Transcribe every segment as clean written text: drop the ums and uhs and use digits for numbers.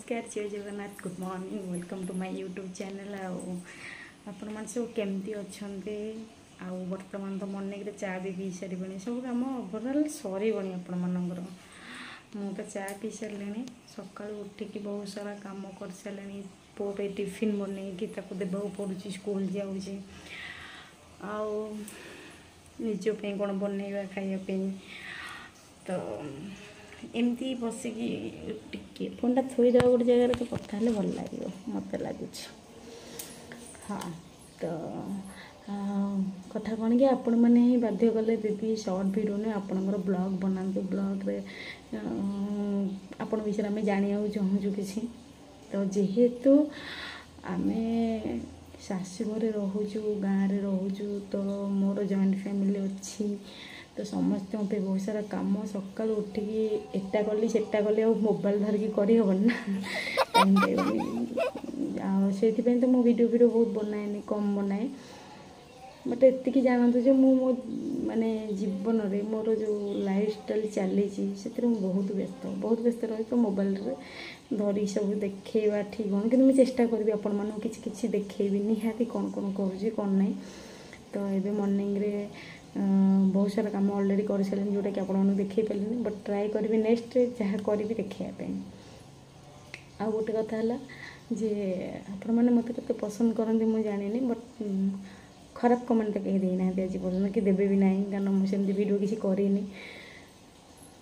नमस्कार जय Jagannath good morning welcome to my YouTube channel आपण मैंने सब केमती अच्छा बर्तमान तो मॉर्निंग चा भी पी सारे सब कम ओवरऑल सरीबनी आपण मनर मु तो चा पी सारे सका उठिकी बहुत सारा कम कर सारे पुओ पे टिफिन बनईकि देवा पड़ू स्कूल जाऊँगी निजप कौन बनवा खायापी तो एमती बसिकी टिके फोनटा थोईद गोटे जगह तो कथा भल लगे मत लगुच। हाँ तो कथा कौन कि आपण मैंने ही बाध्य कले दीदी सर्ट भिडियो ने आपणकर ब्लॉग बनातु ब्लॉग्रे आपण विषय आम जाना चाहूँ किसी तो जेहेतु आम शाशुघर रोचु गाँव में रोचु तो मोर जॉइंट फैमिली अच्छी तो समस्त पे बहुत सारा कम सका उठिकी एटा कली सेटा कली मोबाइल धरिकी करहबन ना टाइम पाइबनी से तो मो वीडियो बहुत बनाए कम बनाए बट एतिकी जानतु जो मो माने जीवन रे मोर जो लाइफ स्टाइल चली से बहुत व्यस्त रही तो मोबाइल धरी सब देखा ठीक कौन कि चेष्टा करी आपण मानक किसी देखी निहाती कौन कौन करुँच कौन ना तो ये मॉर्निंग रे बहुत सारा काम ऑलरेडी कर सारे जोटा कि आपको देखे पारे बट ट्राए करी नेक्स्ट जहाँ करी देखापी आ गोटे कथा है जे आपण मैंने मत के पसंद करते मुझे जानी बट खराब कमेंट तो कहीं देना आज पर्यटन कि देवे भी ना कारण मुझे वीडियो किसी करनी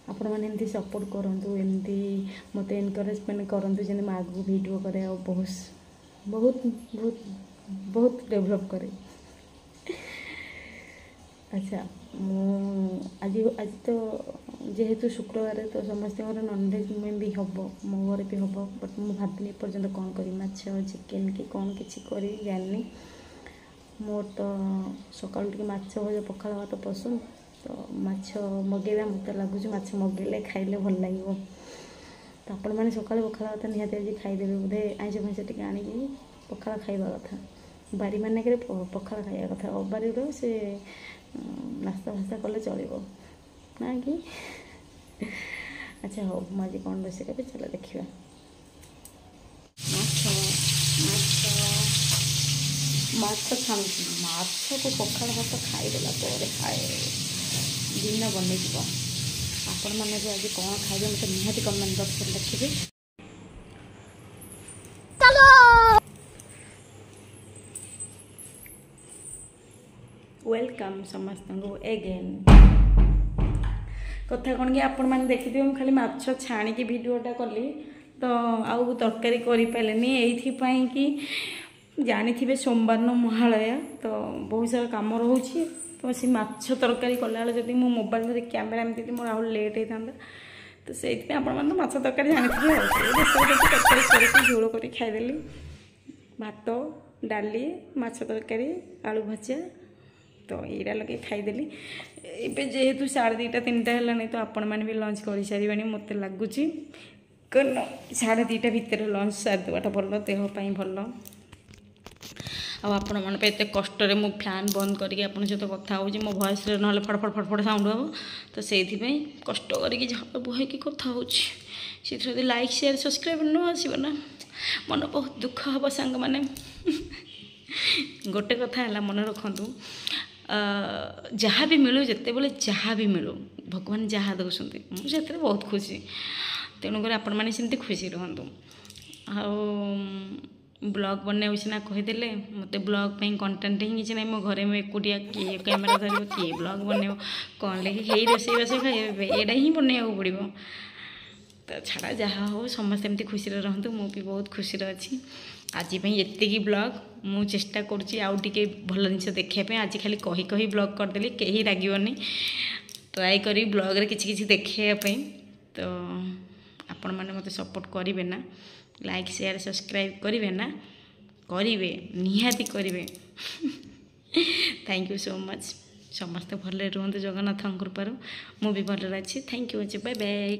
आपण मैंने एमती सपोर्ट करूँ एमती मत एनकरेजमेंट करूँ जैसे मैं आगू वीडियो करे बहुत बहुत बहुत बहुत डेभलप करे। अच्छा आज आज तो जेहेतु शुक्रवार तो समस्त नॉनवेज में भी हम मो घर भी हम बट मुझे भावनी पर्यटन कौन करी माछ चिकेन कि कौन किसी करी जानी मोर तो सका माछ भजा पखाड़ भात पसंद तो माछ मगेवा मत लगुच माछ मगेले खाइले भल लगे तो आपण मैंने सका पखाड़ भात निहाती आज खाईदेवे बोधे आइंस फैंस टे आनिकी पखाड़ खाइबा कथा बारी मानक पखाड़ खाइबा कथा अबारी से नास्ता फास्ता कले चलो ना कि अच्छा हो मुझे कौन रोसे कभी चलो देखा माछ को पखाड़ भात खाईदेला खाए दिन बन आपण मैंने भी आज कौन खाइबे मतलब निहाती कमेंट बॉक्स में लिखिए। वेलकम समस्त को एगेन कथा कौन कि आपण मैंने देखिए मुझे खाली माछ छाणिकी वीडियोटा कली तो आउ तरकारी करें ये कि जानी सोमवार न महालया तो बहुत सारा कम रोचे तो सी माछ तरकारी कला जब मो मोबाइल धर कैमेरा एमती मोर आउ लेट होता तो से मैंने माछ तरकारी जानी तरकारी कर झोल कर खाईदेली भात डाली माछ तरकारी आलू भजा तो ये लगे खाईदेली ए जेहेतु 2:30 3टा है तो आपण मैंने भी लंच कर सारे मत लगुच 2:30 भितर लंच सारी देवाटा भल देहपाई भल आपण मैंने एत कष्ट मु फैन बंद करके आपन सहित कथा हो मो भॉइस ना फड़ फड़ फड़ फड़ साउंड हम तो से कष्ट करके झाड़ बुहैकी कथा हो लाइक शेयर सब्सक्राइब न आसो ना मन बहुत दुख हम सांग मैंने गोटे कथा है मन रखु जहाँ भी मिलू जिते बोले जहाँ भी मिलू भगवान जहाँ दौरान मुझे बहुत खुशी तेणुक आपण मैंने सेमती खुशी रुहतु आ ब्लॉग बनने सीना कहीदे मत ब्लॉग कंटेंट ही किसी ना मो घर में एकुटिया किए कैमेरा धर किए ब्लॉग बन कौन लगे यही रोसईबास खाइबे यहाँ ही बनवाक पड़ो तो छाड़ा जहाँ हो समस्त एमती खुशी रुहतु मु भी बहुत खुशी अच्छी आज ये ब्लॉग मु चेष्टा करुँची आउ टे भल जिन देखापी आज खाली कही कही ब्लॉग करदेली कहीं रागनी ट्राए करी ब्लॉग रे किसी देखापी तो आपण मैंने मत सपोर्ट करेंगे ना लाइक शेयर सब्सक्राइब करेंगे ना करेंगे निहाती करेंगे थैंक यू सो मच समस्त भले रुहतु जगन्नाथ कृपार मु भी भले अच्छी थैंक यू बाय बाय।